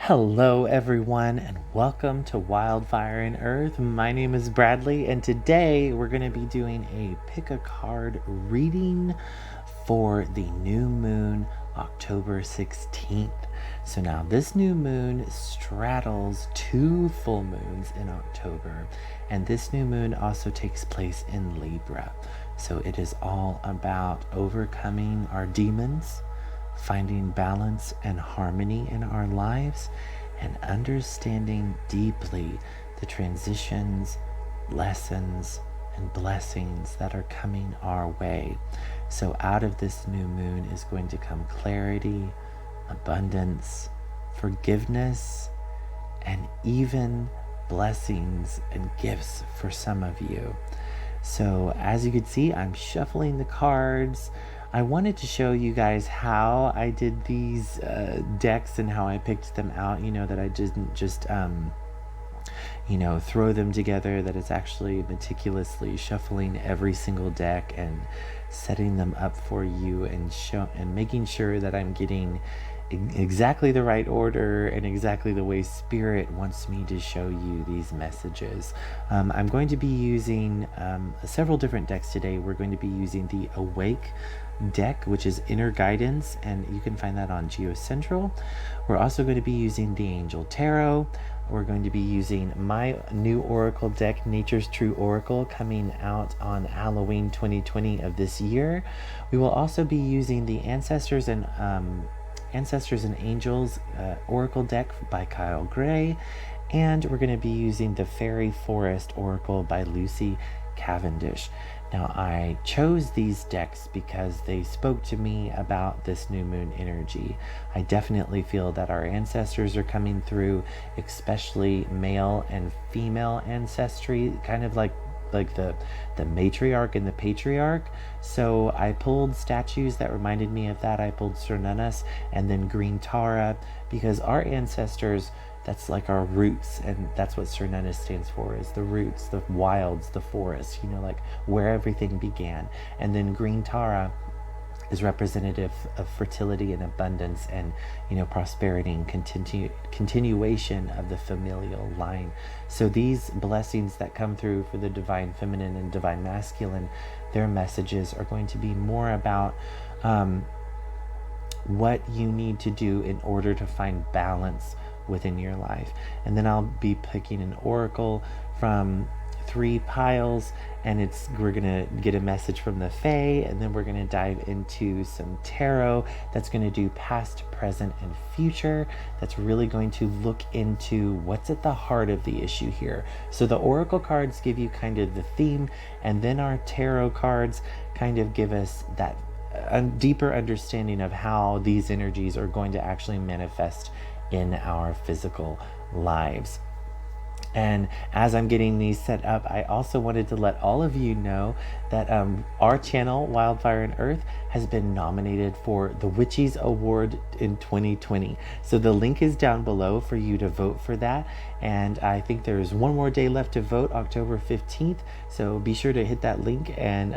Hello everyone and welcome to Wildfire and Earth. My name is Bradley and today we're going to be doing a pick a card reading for the new moon October 16th. So now this new moon straddles two full moons in October, and this new moon also takes place in Libra. So it is all about overcoming our demons, finding balance and harmony in our lives, and understanding deeply the transitions, lessons, and blessings that are coming our way. So out of this new moon is going to come clarity, abundance, forgiveness, and even blessings and gifts for some of you. So as you can see, I'm shuffling the cards. I wanted to show you guys how I did these decks and how I picked them out, that I didn't just, throw them together, that it's actually meticulously shuffling every single deck and setting them up for you and making sure that I'm getting exactly the right order and exactly the way Spirit wants me to show you these messages. I'm going to be using several different decks today. We're going to be using the Awake deck, which is Inner Guidance, and you can find that on GeoCentral. We're also going to be using the Angel Tarot. We're going to be using my new Oracle deck, Nature's True Oracle, coming out on Halloween 2020 of this year. We will also be using the Ancestors and Angels Oracle deck by Kyle Gray, and we're going to be using the Fairy Forest Oracle by Lucy Cavendish. Now, I chose these decks because they spoke to me about this new moon energy. I definitely feel that our ancestors are coming through, especially male and female ancestry, kind of like the matriarch and the patriarch. So I pulled statues that reminded me of that. I pulled Cernunnos and then Green Tara, because our ancestors, that's like our roots, and that's what Cernunnos stands for, is the roots, the wilds, the forest, like where everything began. And then Green Tara is representative of fertility and abundance and prosperity and continuation of the familial line. So these blessings that come through for the divine feminine and divine masculine, their messages are going to be more about what you need to do in order to find balance within your life. And then I'll be picking an oracle from 3 piles, and we're gonna get a message from the Fae, and then we're gonna dive into some tarot that's gonna do past, present, and future. That's really going to look into what's at the heart of the issue here. So the oracle cards give you kind of the theme, and then our tarot cards kind of give us that deeper understanding of how these energies are going to actually manifest in our physical lives. And as I'm getting these set up, I also wanted to let all of you know that our channel, Wildfire and Earth, has been nominated for the Witchies Award in 2020. So the link is down below for you to vote for that. And I think there's one more day left to vote, October 15th. So be sure to hit that link and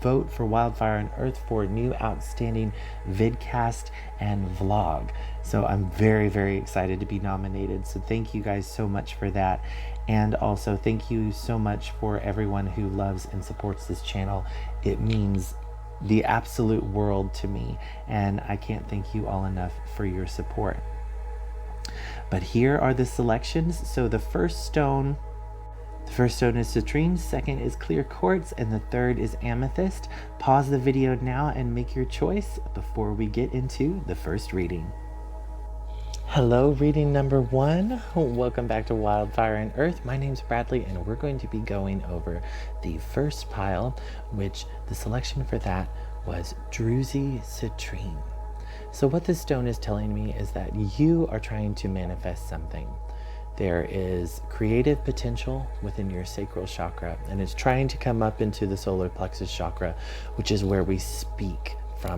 vote for Wildfire and Earth for new outstanding vidcast and vlog. So I'm very, very excited to be nominated. So thank you guys so much for that. And also thank you so much for everyone who loves and supports this channel. It means the absolute world to me, and I can't thank you all enough for your support. But here are the selections. So the first stone is citrine, second is clear quartz, and the third is amethyst. Pause the video now and make your choice before we get into the first reading. Hello, reading number 1. Welcome back to Wildfire and Earth. My name's Bradley, and we're going to be going over the first pile, which the selection for that was Druzy Citrine. So what this stone is telling me is that you are trying to manifest something. There is creative potential within your sacral chakra, and it's trying to come up into the solar plexus chakra, which is where we speak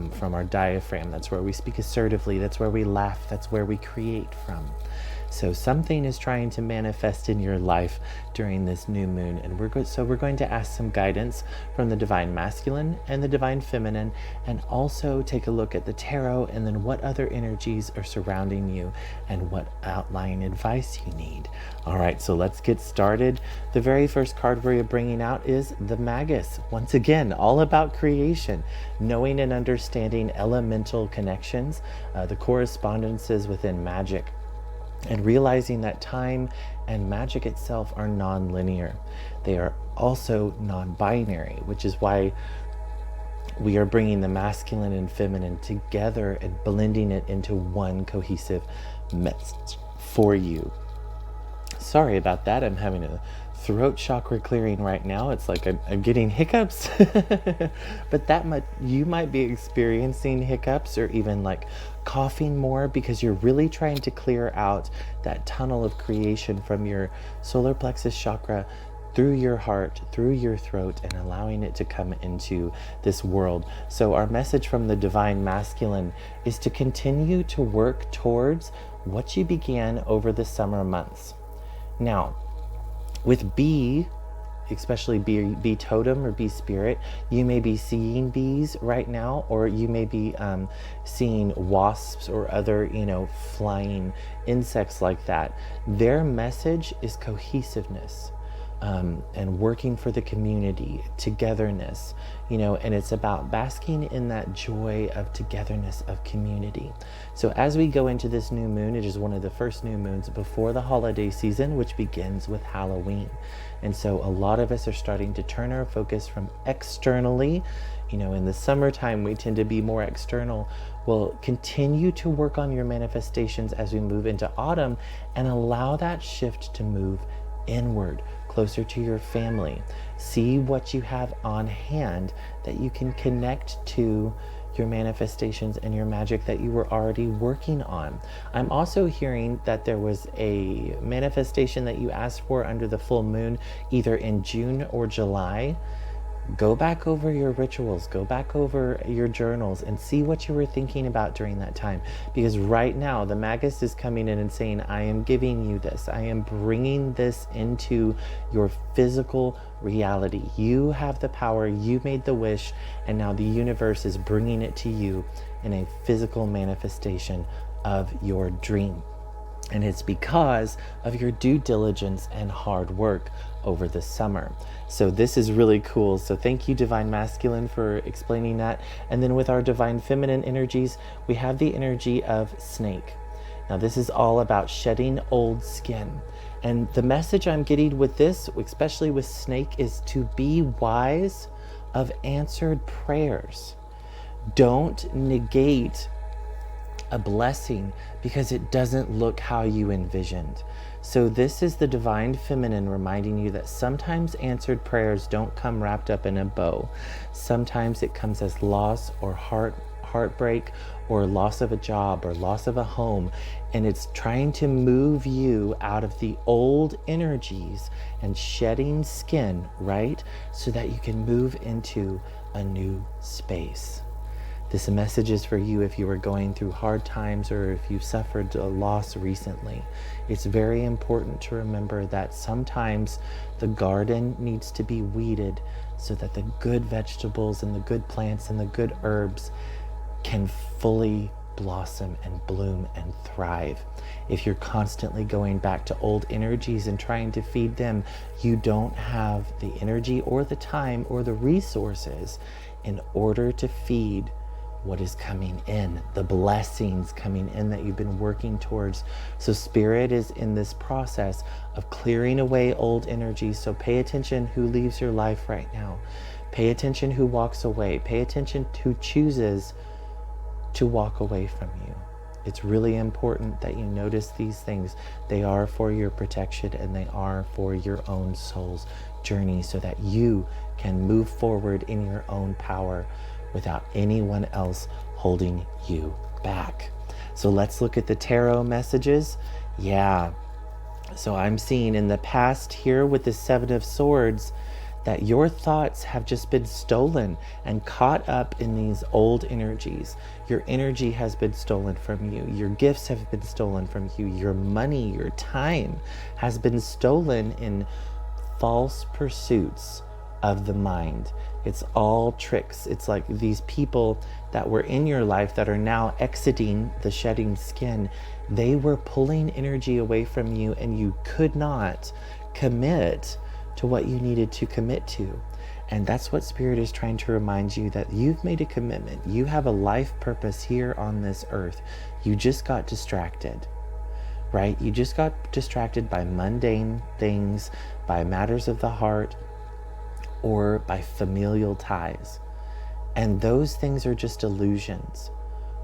from our diaphragm. That's where we speak assertively. That's where we laugh. That's where we create from. So something is trying to manifest in your life during this new moon, and we're going to ask some guidance from the divine masculine and the divine feminine, and also take a look at the tarot, and then what other energies are surrounding you and what outlying advice you need. All right, so let's get started. The very first card we're bringing out is the Magus. Once again, all about creation, knowing and understanding elemental connections, the correspondences within magic, and realizing that time and magic itself are non-linear. They are also non-binary, which is why we are bringing the masculine and feminine together and blending it into one cohesive message for you. Sorry about that. I'm having a throat chakra clearing right now. It's like I'm getting hiccups. But you might be experiencing hiccups or even like coughing more because you're really trying to clear out that tunnel of creation from your solar plexus chakra through your heart, through your throat, and allowing it to come into this world. So our message from the divine masculine is to continue to work towards what you began over the summer months. Now, with bee, especially bee totem or bee spirit, you may be seeing bees right now, or you may be seeing wasps or other, flying insects like that. Their message is cohesiveness. And working for the community, togetherness, and it's about basking in that joy of togetherness, of community. So as we go into this new moon, it is one of the first new moons before the holiday season, which begins with Halloween. And so a lot of us are starting to turn our focus from externally. In the summertime, we tend to be more external. Well, continue to work on your manifestations as we move into autumn, and allow that shift to move inward, closer to your family. See what you have on hand that you can connect to your manifestations and your magic that you were already working on. I'm also hearing that there was a manifestation that you asked for under the full moon, either in June or July. Go back over your rituals, go back over your journals, and see what you were thinking about during that time. Because right now, the Magus is coming in and saying, I am giving you this. I am bringing this into your physical reality. You have the power. You made the wish, and now the universe is bringing it to you in a physical manifestation of your dream. And it's because of your due diligence and hard work over the summer. So this is really cool. So thank you, Divine Masculine, for explaining that. And then with our Divine Feminine energies, we have the energy of snake. Now this is all about shedding old skin. And the message I'm getting with this, especially with snake, is to be wise of answered prayers. Don't negate a blessing because it doesn't look how you envisioned. So this is the divine feminine reminding you that sometimes answered prayers don't come wrapped up in a bow. Sometimes it comes as loss or heartbreak, or loss of a job, or loss of a home, and it's trying to move you out of the old energies and shedding skin, right? So that you can move into a new space. This message is for you if you are going through hard times or if you've suffered a loss recently. It's very important to remember that sometimes the garden needs to be weeded so that the good vegetables and the good plants and the good herbs can fully blossom and bloom and thrive. If you're constantly going back to old energies and trying to feed them, you don't have the energy or the time or the resources in order to feed what is coming in, the blessings coming in that you've been working towards. So Spirit is in this process of clearing away old energies. So pay attention who leaves your life right now. Pay attention who walks away. Pay attention who chooses to walk away from you. It's really important that you notice these things. They are for your protection and they are for your own soul's journey so that you can move forward in your own power without anyone else holding you back. So let's look at the tarot messages. Yeah. So I'm seeing in the past here with the Seven of Swords that your thoughts have just been stolen and caught up in these old energies. Your energy has been stolen from you. Your gifts have been stolen from you. Your money, your time has been stolen in false pursuits of the mind. It's all tricks. It's like these people that were in your life that are now exiting the shedding skin. They were pulling energy away from you, and you could not commit to what you needed to commit to. And that's what Spirit is trying to remind you, that you've made a commitment. You have a life purpose here on this earth. You just got distracted, right? You just got distracted by mundane things, by matters of the heart, or by familial ties. And those things are just illusions.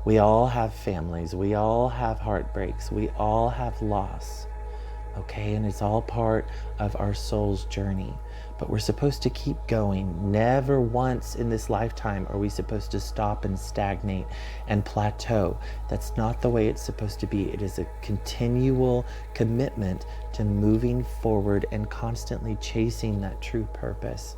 We all have families. We all have heartbreaks. We all have loss. Okay, and it's all part of our soul's journey. But we're supposed to keep going. Never once in this lifetime are we supposed to stop and stagnate and plateau. That's not the way it's supposed to be. It is a continual commitment to moving forward and constantly chasing that true purpose.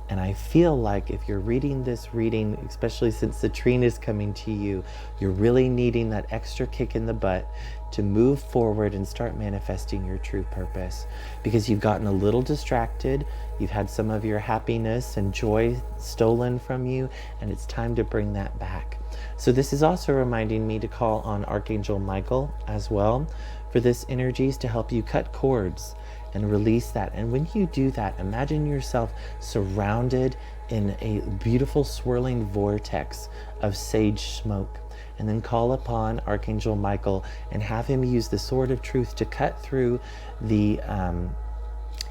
And I feel like if you're reading this reading, especially since the trine is coming to you, you're really needing that extra kick in the butt to move forward and start manifesting your true purpose, because you've gotten a little distracted. You've had some of your happiness and joy stolen from you, and it's time to bring that back. So this is also reminding me to call on Archangel Michael as well for this energies to help you cut cords and release that. And when you do that, imagine yourself surrounded in a beautiful swirling vortex of sage smoke. And then call upon Archangel Michael and have him use the sword of truth to cut through the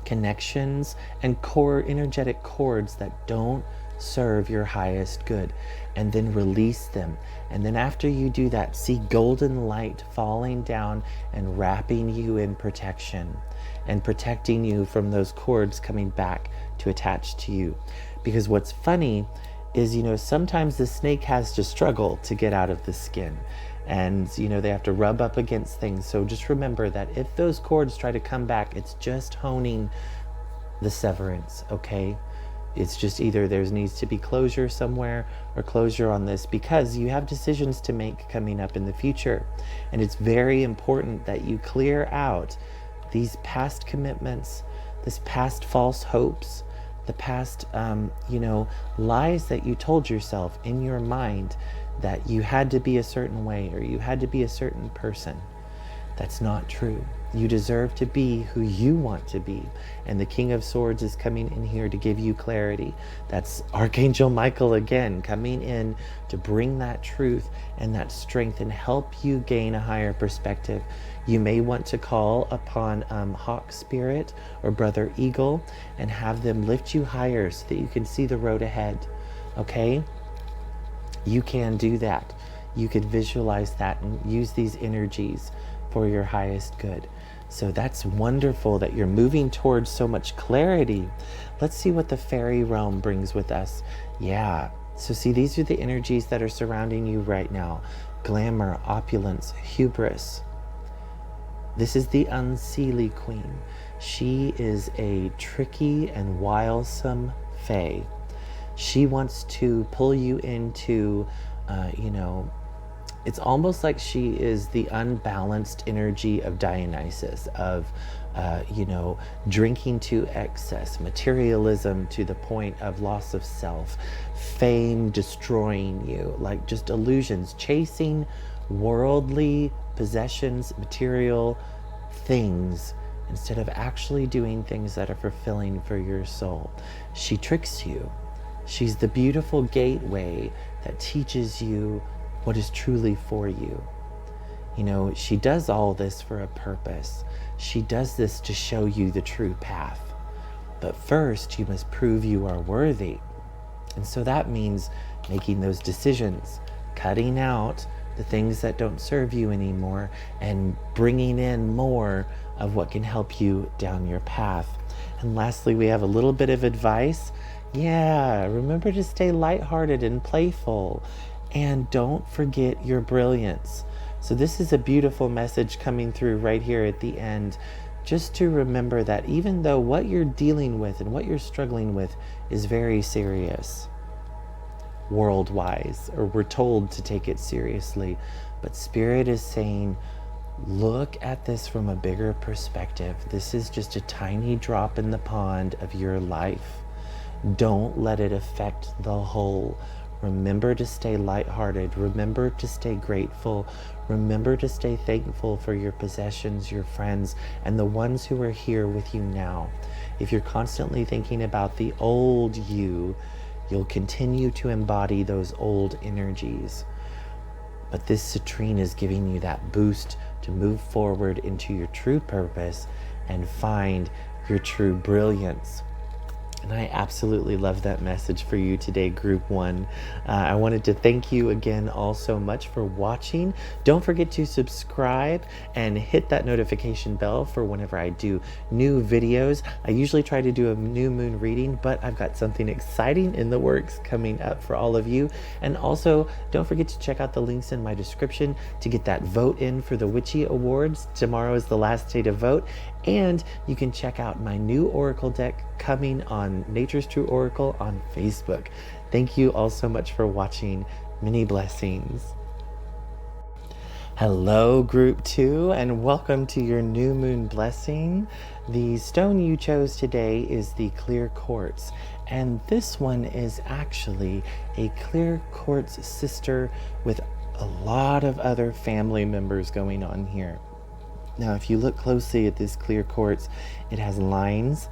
connections and energetic cords that don't serve your highest good, and then release them. And then after you do that, see golden light falling down and wrapping you in protection and protecting you from those cords coming back to attach to you. Because what's funny is, sometimes the snake has to struggle to get out of the skin, and they have to rub up against things. So just remember that if those cords try to come back, it's just honing the severance. Okay, it's just either there needs to be closure somewhere or closure on this, because you have decisions to make coming up in the future. And it's very important that you clear out these past commitments, this past false hopes, the past, lies that you told yourself in your mind that you had to be a certain way or you had to be a certain person. That's not true. You deserve to be who you want to be. And the King of Swords is coming in here to give you clarity. That's Archangel Michael again, coming in to bring that truth and that strength and help you gain a higher perspective. You may want to call upon Hawk Spirit or Brother Eagle and have them lift you higher so that you can see the road ahead. Okay? You can do that. You could visualize that and use these energies for your highest good. So that's wonderful that you're moving towards so much clarity. Let's see what the fairy realm brings with us. Yeah. So see, these are the energies that are surrounding you right now. Glamour, opulence, hubris. This is the Unseelie Queen. She is a tricky and wilesome fae. She wants to pull you into, it's almost like she is the unbalanced energy of Dionysus, of, drinking to excess, materialism to the point of loss of self, fame destroying you, like just illusions, chasing worldly possessions, material things, instead of actually doing things that are fulfilling for your soul. She tricks you. She's the beautiful gateway that teaches you what is truly for you. She does all this for a purpose. She does this to show you the true path. But first, you must prove you are worthy. And so that means making those decisions, cutting out the things that don't serve you anymore, and bringing in more of what can help you down your path. And lastly, we have a little bit of advice. Yeah, remember to stay lighthearted and playful, and don't forget your brilliance. So this is a beautiful message coming through right here at the end just to remember that even though what you're dealing with and what you're struggling with is very serious, world-wise, or we're told to take it seriously, but Spirit is saying, look at this from a bigger perspective. This is just a tiny drop in the pond of your life. Don't let it affect the whole. Remember to stay lighthearted. Remember to stay grateful. Remember to stay thankful for your possessions, your friends, and the ones who are here with you now. If you're constantly thinking about the old you, you'll continue to embody those old energies. But this citrine is giving you that boost to move forward into your true purpose and find your true brilliance. And I absolutely love that message for you today, Group 1. I wanted to thank you again all so much for watching. Don't forget to subscribe and hit that notification bell for whenever I do new videos. I usually try to do a new moon reading, but I've got something exciting in the works coming up for all of you. And also, don't forget to check out the links in my description to get that vote in for the Witchy Awards. Tomorrow is the last day to vote. And you can check out my new Oracle deck coming on Nature's True Oracle on Facebook. Thank you all so much for watching. Many blessings. Hello, Group 2, and welcome to your new moon blessing. The stone you chose today is the clear quartz, and this one is actually a clear quartz sister with a lot of other family members going on here. Now, if you look closely at this clear quartz, it has lines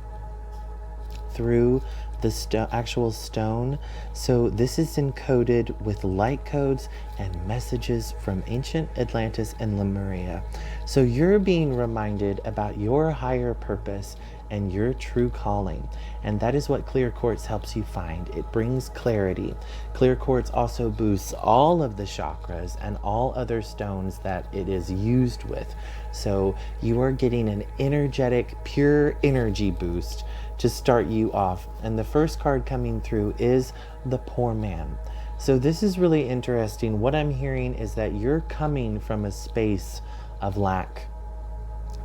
through the actual stone. So this is encoded with light codes and messages from ancient Atlantis and Lemuria. So you're being reminded about your higher purpose and your true calling. And that is what clear quartz helps you find. It brings clarity. Clear quartz also boosts all of the chakras and all other stones that it is used with. So you are getting an energetic, pure energy boost to start you off. And the first card coming through is the Poor Man. So this is really interesting. What I'm hearing is that you're coming from a space of lack,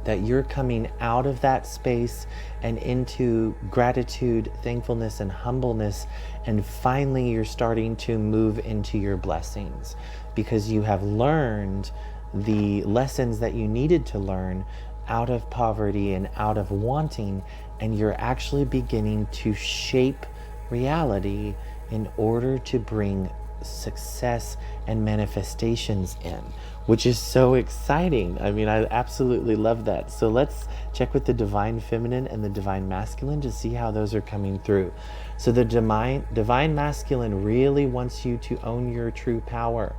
that you're coming out of that space and into gratitude, thankfulness, and humbleness. And finally, you're starting to move into your blessings because you have learned the lessons that you needed to learn out of poverty and out of wanting. And you're actually beginning to shape reality in order to bring success and manifestations in, which is so exciting. I mean, I absolutely love that. So let's check with the divine feminine and the divine masculine to see how those are coming through. So the divine masculine really wants you to own your true power.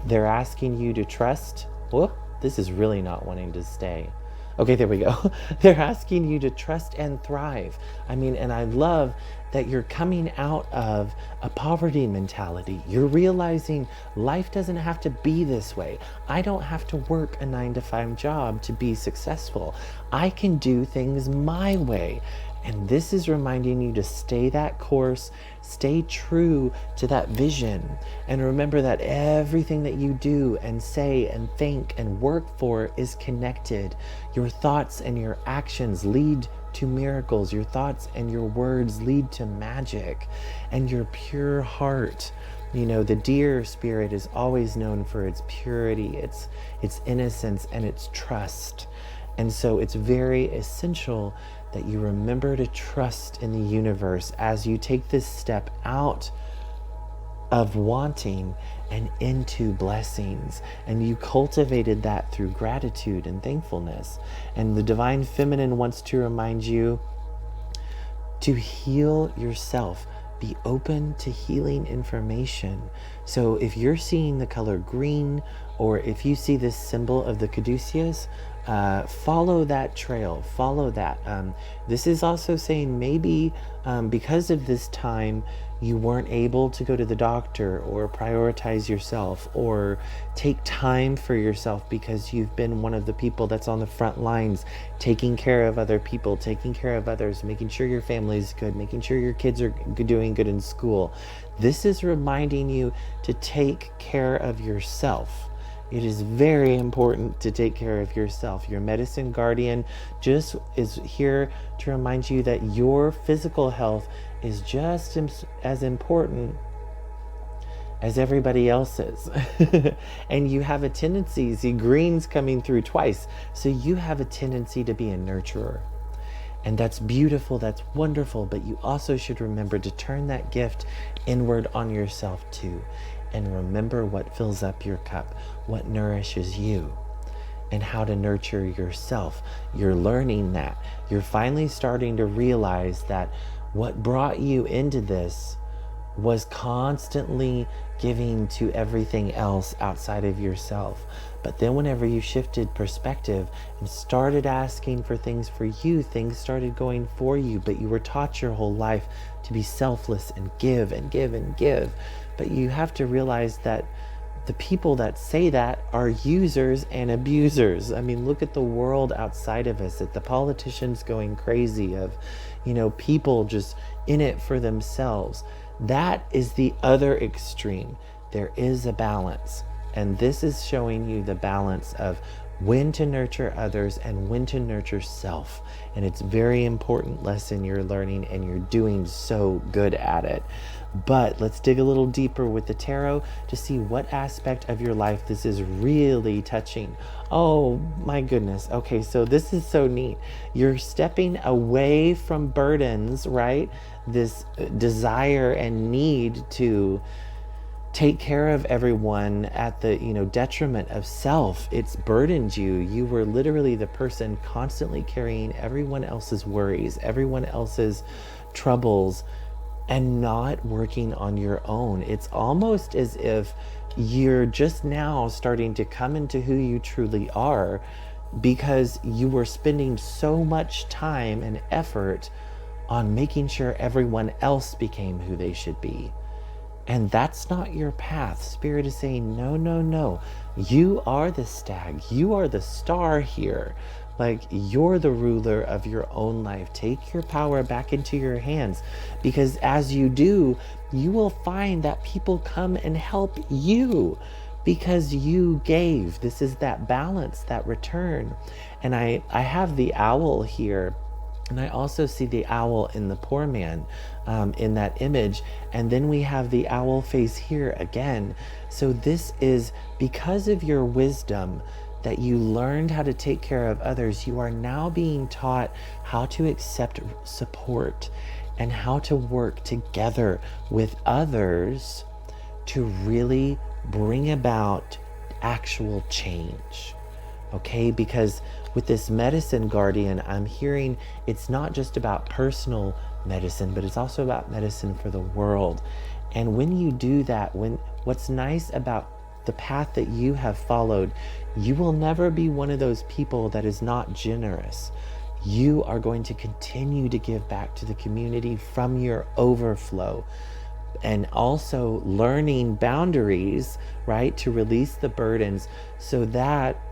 They're asking you to trust. Whoop, this is really not wanting to stay. Okay, there we go. They're asking you to trust and thrive. I mean, and I love that you're coming out of a poverty mentality. You're realizing life doesn't have to be this way. I don't have to work a 9-to-5 job to be successful. I can do things my way. And this is reminding you to stay that course, stay true to that vision. And remember that everything that you do and say and think and work for is connected. Your thoughts and your actions lead to miracles. Your thoughts and your words lead to magic. And your pure heart, you know, the deer spirit is always known for its purity, its innocence, and its trust. And so it's very essential that you remember to trust in the universe as you take this step out of wanting and into blessings. And you cultivated that through gratitude and thankfulness. And the divine feminine wants to remind you to heal yourself. Be open to healing information. So if you're seeing the color green, or if you see this symbol of the caduceus, follow that trail, follow that. This is also saying maybe because of this time, you weren't able to go to the doctor or prioritize yourself or take time for yourself because you've been one of the people that's on the front lines, taking care of other people, taking care of others, making sure your family's good, making sure your kids are doing good in school. This is reminding you to take care of yourself. It is very important to take care of yourself. Your medicine guardian just is here to remind you that your physical health is just as important as everybody else's. And you have a tendency, see, green's coming through twice, so you have a tendency to be a nurturer. And that's beautiful, that's wonderful, but you also should remember to turn that gift inward on yourself too. And remember what fills up your cup, what nourishes you, and how to nurture yourself. You're learning that. You're finally starting to realize that what brought you into this was constantly giving to everything else outside of yourself. But then whenever you shifted perspective and started asking for things for you, things started going for you. But you were taught your whole life to be selfless and give and give and give. But you have to realize that the people that say that are users and abusers. I mean, look at the world outside of us, at the politicians going crazy, of, people just in it for themselves. That is the other extreme. There is a balance. And this is showing you the balance of when to nurture others and when to nurture self. And it's a very important lesson you're learning, and you're doing so good at it. But let's dig a little deeper with the tarot to see what aspect of your life this is really touching. Oh my goodness. Okay, so this is so neat. You're stepping away from burdens, right? This desire and need to take care of everyone at the detriment of self. It's burdened you. You were literally the person constantly carrying everyone else's worries, everyone else's troubles, and not working on your own. It's almost as if you're just now starting to come into who you truly are, because you were spending so much time and effort on making sure everyone else became who they should be. And that's not your path. Spirit is saying, no, no, no. You are the stag. You are the star here. Like, you're the ruler of your own life. Take your power back into your hands, because as you do, you will find that people come and help you because you gave. This is that balance, that return. And I have the owl here. And I also see the owl in the poor man in that image. And then we have the owl face here again. So this is because of your wisdom that you learned how to take care of others. You are now being taught how to accept support and how to work together with others to really bring about actual change. Okay, because with this medicine guardian, I'm hearing it's not just about personal medicine, but it's also about medicine for the world. And when you do that, what's nice about the path that you have followed, you will never be one of those people that is not generous. You are going to continue to give back to the community from your overflow. And also learning boundaries, right, to release the burdens so that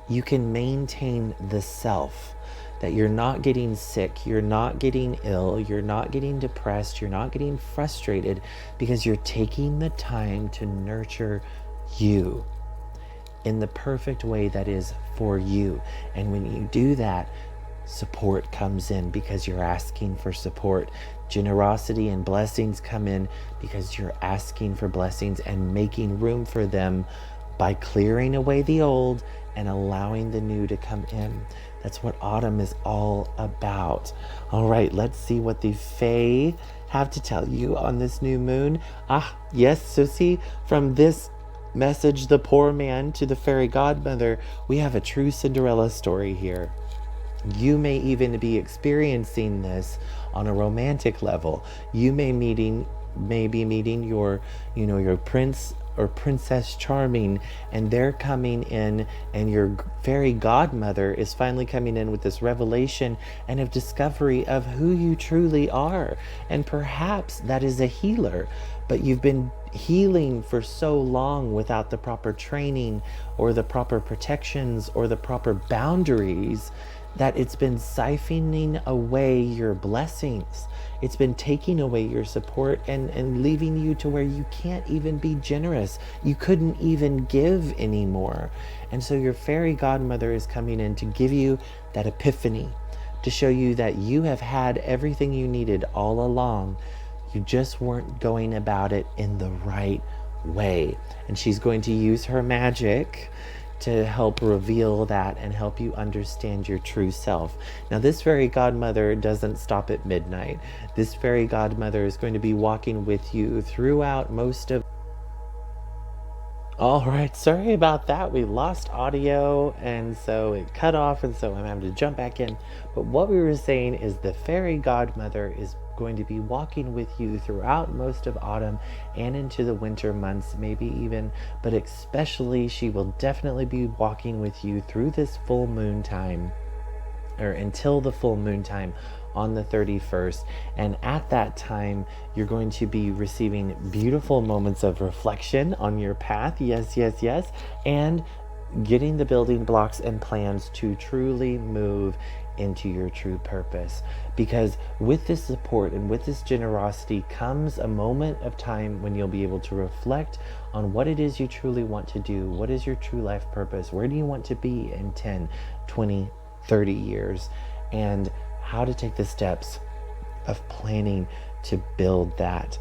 you can maintain the self, that you're not getting sick, you're not getting ill, you're not getting depressed, you're not getting frustrated, because you're taking the time to nurture you in the perfect way that is for you. And when you do that, support comes in because you're asking for support. Generosity and blessings come in because you're asking for blessings and making room for them by clearing away the old and allowing the new to come in. That's what autumn is all about. All right, let's see what the Fae have to tell you on this new moon. Yes, so see, from this message, the poor man to the fairy godmother, we have a true Cinderella story here. You may even be experiencing this on a romantic level. You may be meeting your prince or Princess Charming, and they're coming in, and your fairy godmother is finally coming in with this revelation and a discovery of who you truly are. And perhaps that is a healer, but you've been healing for so long without the proper training or the proper protections or the proper boundaries that it's been siphoning away your blessings. It's been taking away your support and leaving you to where you can't even be generous. You couldn't even give anymore. And so your fairy godmother is coming in to give you that epiphany, to show you that you have had everything you needed all along. You just weren't going about it in the right way. And she's going to use her magic to help reveal that and help you understand your true self. Now, this fairy godmother doesn't stop at midnight. This fairy godmother is going to be walking with you throughout most of... All right, sorry about that. We lost audio, and so it cut off, and so I'm having to jump back in. But what we were saying is the fairy godmother is going to be walking with you throughout most of autumn and into the winter months, maybe even, but especially she will definitely be walking with you through this full moon time, or until the full moon time on the 31st. And at that time, you're going to be receiving beautiful moments of reflection on your path. Yes, yes, yes. And getting the building blocks and plans to truly move into your true purpose. Because with this support and with this generosity comes a moment of time when you'll be able to reflect on what it is you truly want to do. What is your true life purpose? Where do you want to be in 10, 20, 30 years? And how to take the steps of planning to build that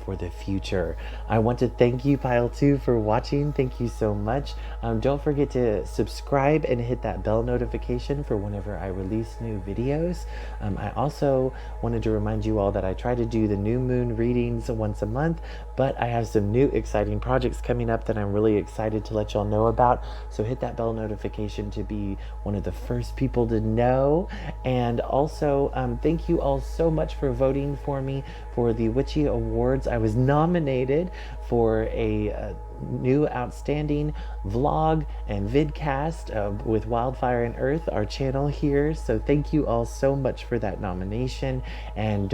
for the future. I want to thank you, Pile 2, for watching. Thank you so much. Don't forget to subscribe and hit that bell notification for whenever I release new videos. I also wanted to remind you all that I try to do the new moon readings once a month, but I have some new exciting projects coming up that I'm really excited to let y'all know about. So hit that bell notification to be one of the first people to know. And also, thank you all so much for voting for me for the Witchy Awards. I was nominated for a new outstanding vlog and vidcast with Wildfire and Earth, our channel here. So thank you all so much for that nomination, and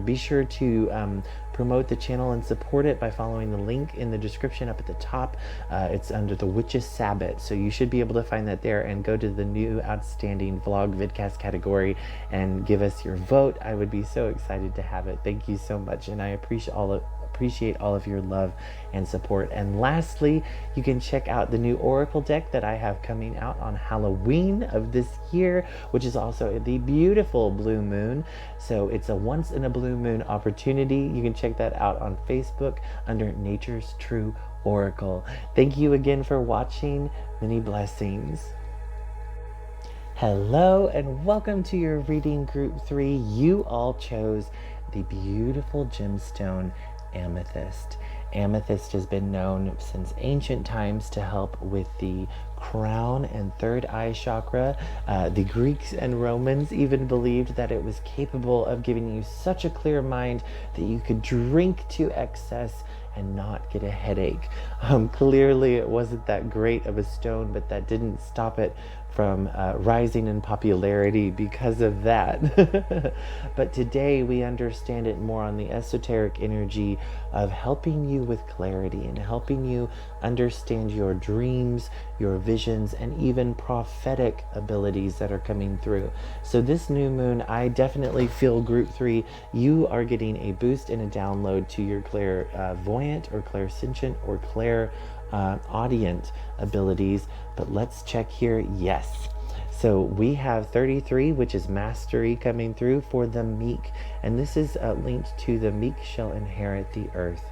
be sure to promote the channel and support it by following the link in the description up at the top. It's under the Witches Sabbath, so you should be able to find that there, and go to the new outstanding vlog vidcast category and give us your vote. I would be so excited to have it. Thank you so much, and I appreciate all of your love and support. And lastly, you can check out the new Oracle deck that I have coming out on Halloween of this year, which is also the beautiful blue moon. So it's a once in a blue moon opportunity. You can check that out on Facebook under Nature's True Oracle. Thank you again for watching. Many blessings. Hello and welcome to your reading group 3. You all chose the beautiful gemstone amethyst. Amethyst has been known since ancient times to help with the crown and third eye chakra. The Greeks and Romans even believed that it was capable of giving you such a clear mind that you could drink to excess and not get a headache. Clearly it wasn't that great of a stone, but that didn't stop it from rising in popularity because of that. But today we understand it more on the esoteric energy of helping you with clarity and helping you understand your dreams, your visions, and even prophetic abilities that are coming through. So this new moon, I definitely feel group 3, you are getting a boost and a download to your clairvoyant or clairsentient or clairaudient abilities. But let's check here. Yes, so we have 33, which is mastery, coming through for the meek, and this is linked to the meek shall inherit the earth.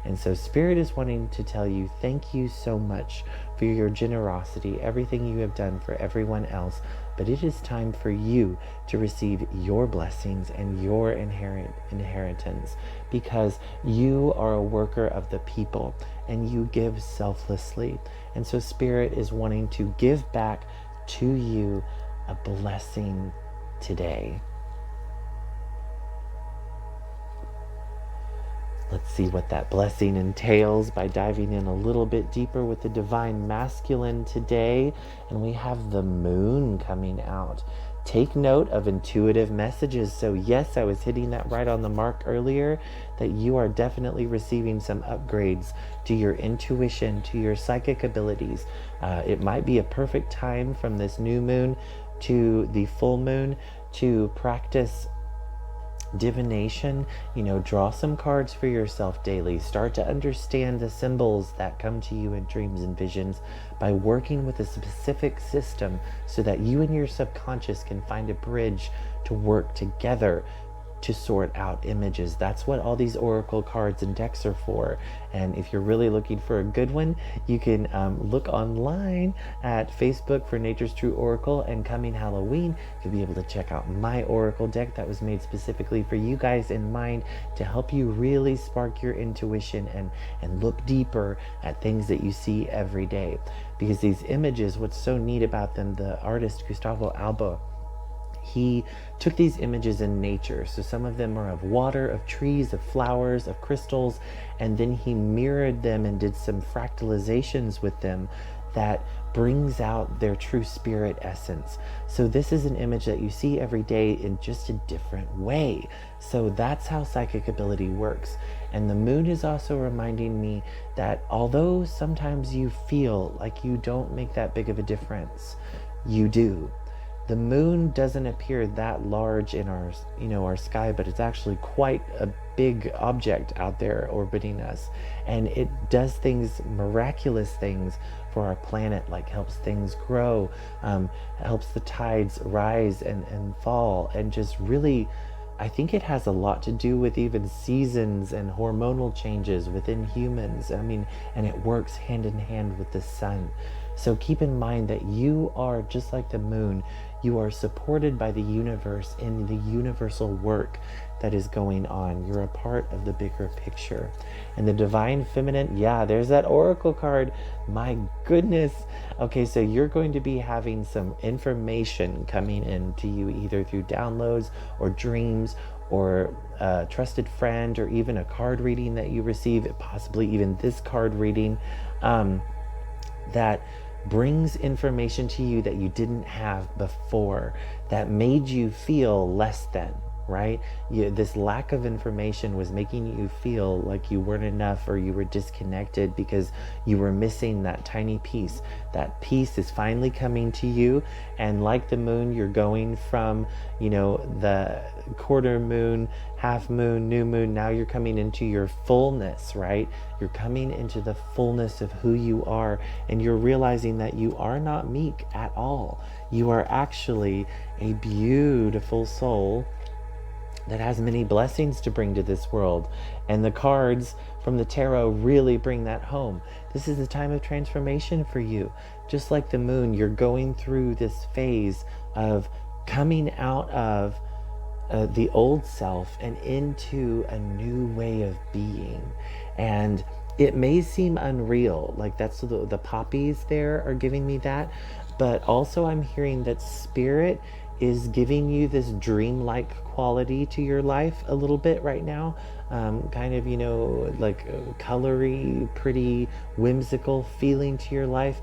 And so Spirit is wanting to tell you thank you so much for your generosity, everything you have done for everyone else. But it is time for you to receive your blessings and your inheritance, because you are a worker of the people and you give selflessly. And so Spirit is wanting to give back to you a blessing today. Let's see what that blessing entails by diving in a little bit deeper with the divine masculine today. And we have the moon coming out. Take note of intuitive messages. So yes, I was hitting that right on the mark earlier, that you are definitely receiving some upgrades to your intuition, to your psychic abilities. It might be a perfect time from this new moon to the full moon to practice Divination, draw some cards for yourself daily. Start to understand the symbols that come to you in dreams and visions by working with a specific system so that you and your subconscious can find a bridge to work together to sort out images. That's what all these oracle cards and decks are for. And if you're really looking for a good one, you can look online at Facebook for Nature's True Oracle, and coming Halloween, you'll be able to check out my oracle deck that was made specifically for you guys in mind to help you really spark your intuition and look deeper at things that you see every day. Because these images, what's so neat about them, the artist Gustavo Alba, he took these images in nature. So some of them are of water, of trees, of flowers, of crystals, and then he mirrored them and did some fractalizations with them that brings out their true spirit essence. So this is an image that you see every day in just a different way. So that's how psychic ability works. And the moon is also reminding me that although sometimes you feel like you don't make that big of a difference, you do. The moon doesn't appear that large in our sky, but it's actually quite a big object out there orbiting us. And it does things, miraculous things for our planet, like helps things grow, helps the tides rise and fall, and just really, I think it has a lot to do with even seasons and hormonal changes within humans. And it works hand in hand with the sun. So keep in mind that you are just like the moon. You are supported by the universe in the universal work that is going on. You're a part of the bigger picture. And the divine feminine, yeah, there's that oracle card. My goodness. Okay, so you're going to be having some information coming in to you either through downloads or dreams or a trusted friend or even a card reading that you receive, possibly even this card reading, that brings information to you that you didn't have before, that made you feel less than, right? This lack of information was making you feel like you weren't enough or you were disconnected because you were missing that tiny piece. That piece is finally coming to you, and like the moon, you're going from, the quarter moon, half moon, new moon, now you're coming into your fullness, right? You're coming into the fullness of who you are, and you're realizing that you are not meek at all. You are actually a beautiful soul that has many blessings to bring to this world. And the cards from the tarot really bring that home. This is a time of transformation for you. Just like the moon, you're going through this phase of coming out of the old self and into a new way of being. And it may seem unreal, like that's the poppies there are giving me that, but also I'm hearing that spirit is giving you this dreamlike quality to your life a little bit right now, kind of, like colory, pretty, whimsical feeling to your life,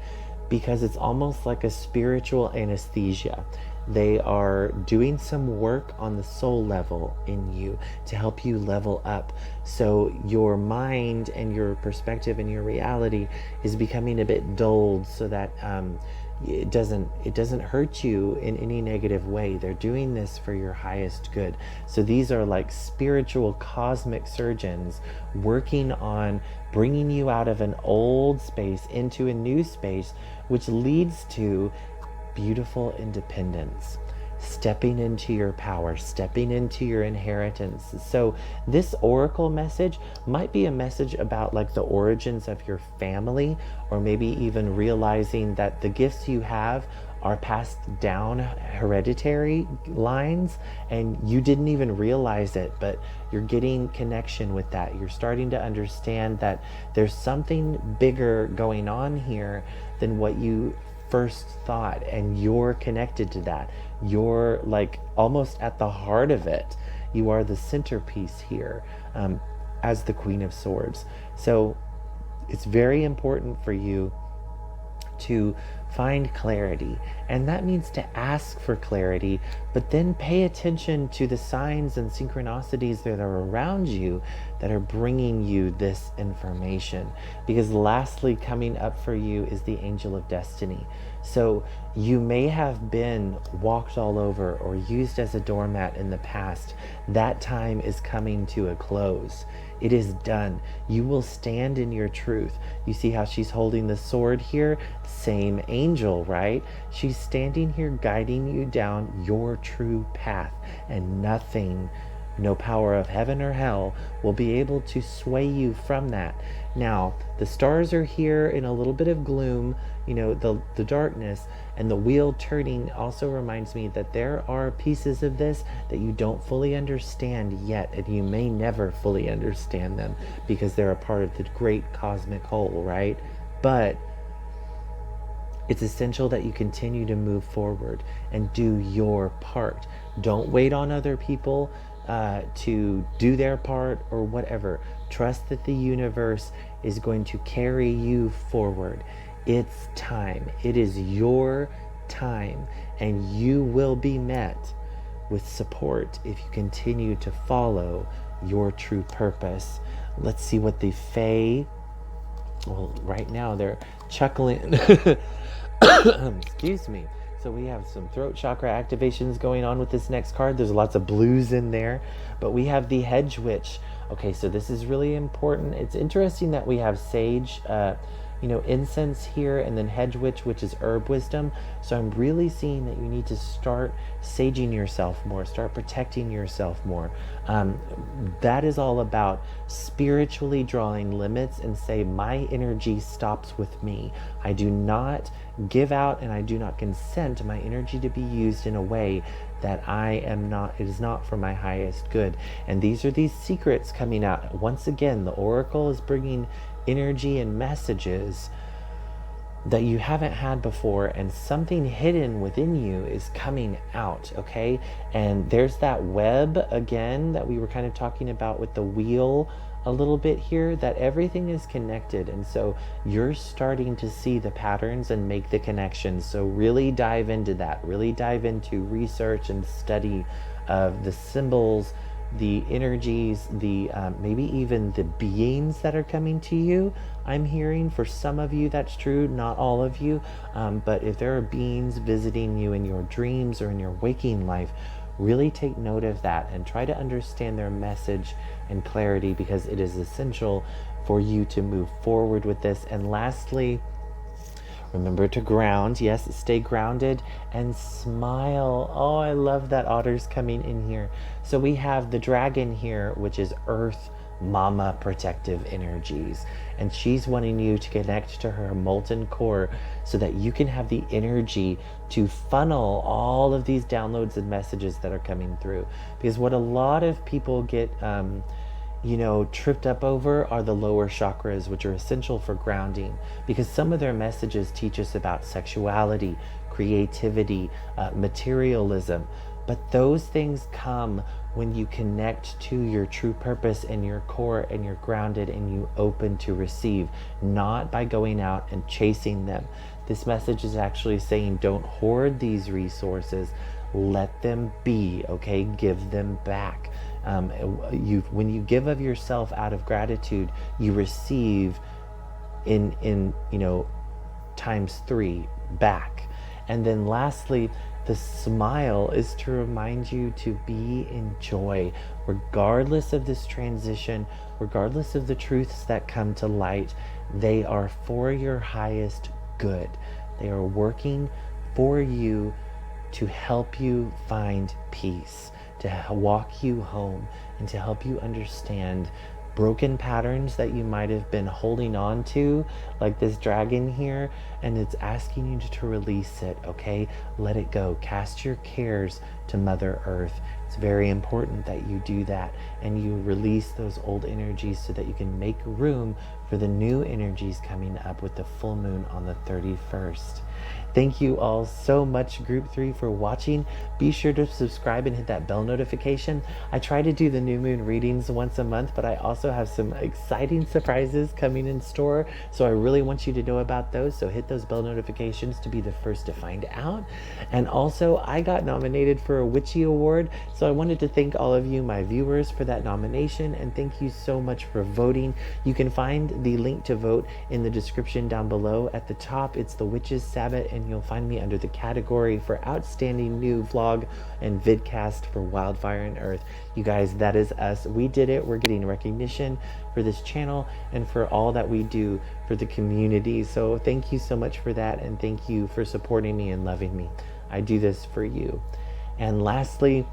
because it's almost like a spiritual anesthesia. They are doing some work on the soul level in you to help you level up. So your mind and your perspective and your reality is becoming a bit dulled so that it doesn't hurt you in any negative way. They're doing this for your highest good. So these are like spiritual cosmic surgeons working on bringing you out of an old space into a new space, which leads to beautiful independence, stepping into your power, stepping into your inheritance. So this oracle message might be a message about like the origins of your family, or maybe even realizing that the gifts you have are passed down hereditary lines and you didn't even realize it, but you're getting connection with that. You're starting to understand that there's something bigger going on here than what you first thought, and you're connected to that. You're like almost at the heart of it. You are the centerpiece here, as the Queen of Swords. So it's very important for you to find clarity. And that means to ask for clarity, but then pay attention to the signs and synchronicities that are around you that are bringing you this information. Because lastly, coming up for you is the Angel of Destiny. So you may have been walked all over or used as a doormat in the past. That time is coming to a close. It is done. You will stand in your truth. You see how she's holding the sword here? Same angel, right? She's standing here guiding you down your true path, and nothing, no power of heaven or hell, will be able to sway you from that. Now, the stars are here in a little bit of gloom, the darkness, and the wheel turning also reminds me that there are pieces of this that you don't fully understand yet, and you may never fully understand them because they're a part of the great cosmic whole, right? But it's essential that you continue to move forward and do your part. Don't wait on other people to do their part or whatever. Trust that the universe is going to carry you forward. It's time. It is your time, and you will be met with support if you continue to follow your true purpose. Let's see what the Fae, well, right now they're chuckling. Excuse me. So we have some throat chakra activations going on with this next card. There's lots of blues in there, but we have the Hedge Witch. Okay, so this is really important. It's interesting that we have sage, incense here, and then Hedge Witch, which is herb wisdom. So I'm really seeing that you need to start saging yourself more, start protecting yourself more. That is all about spiritually drawing limits and say, my energy stops with me. I do not give out and I do not consent my energy to be used in a way that it is not for my highest good. And these are these secrets coming out. Once again, the Oracle is bringing energy and messages that you haven't had before, and something hidden within you is coming out, okay? And there's that web again that we were kind of talking about with the wheel a little bit here, that everything is connected, and so you're starting to see the patterns and make the connections. So really dive into that, really dive into research and study of the symbols, the energies, the maybe even the beings that are coming to you. I'm hearing for some of you that's true, not all of you, but if there are beings visiting you in your dreams or in your waking life, really take note of that and try to understand their message and clarity, because it is essential for you to move forward with this. And lastly, remember to ground. Yes, stay grounded and smile. Oh, I love that otter's coming in here. So we have the dragon here, which is Earth Mama protective energies. And she's wanting you to connect to her molten core so that you can have the energy to funnel all of these downloads and messages that are coming through. Because what a lot of people get tripped up over are the lower chakras, which are essential for grounding, because some of their messages teach us about sexuality, creativity, materialism. But those things come when you connect to your true purpose and your core, and you're grounded and you open to receive, not by going out and chasing them. This message is actually saying, don't hoard these resources, let them be, okay? Give them back. When you give of yourself out of gratitude, you receive in times 3 back. And then lastly, the smile is to remind you to be in joy, regardless of this transition, regardless of the truths that come to light. They are for your highest good. They are working for you to help you find peace, to walk you home, and to help you understand broken patterns that you might have been holding on to, like this dragon here, and it's asking you to release it, okay? Let it go. Cast your cares to Mother Earth. It's very important that you do that and you release those old energies so that you can make room for the new energies coming up with the full moon on the 31st. Thank you all so much, Group 3, for watching. Be sure to subscribe and hit that bell notification. I try to do the new moon readings once a month, but I also have some exciting surprises coming in store, so I really want you to know about those. So hit those bell notifications to be the first to find out. And also, I got nominated for a Witchy Award, so I wanted to thank all of you, my viewers, for that nomination, and thank you so much for voting. You can find the link to vote in the description down below. At the top, it's the Witches Sabbath, and you'll find me under the category for Outstanding New Vlog and Vidcast for Wildfire and Earth. You guys, that is us. We did it. We're getting recognition for this channel and for all that we do for the community. So thank you so much for that, and thank you for supporting me and loving me. I do this for you. And lastly,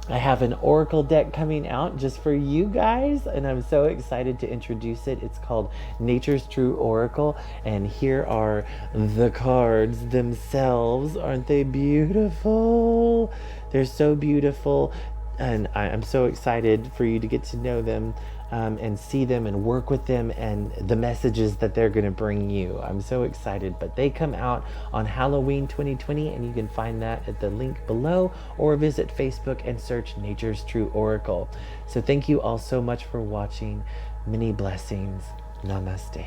I have an oracle deck coming out just for you guys, and I'm so excited to introduce it. It's called Nature's True Oracle, and here are the cards themselves. Aren't they beautiful? They're so beautiful, and I'm so excited for you to get to know them and see them and work with them and the messages that they're going to bring you. I'm so excited. But they come out on Halloween 2020, and you can find that at the link below, or visit Facebook and search Nature's True Oracle. So thank you all so much for watching. Many blessings. Namaste.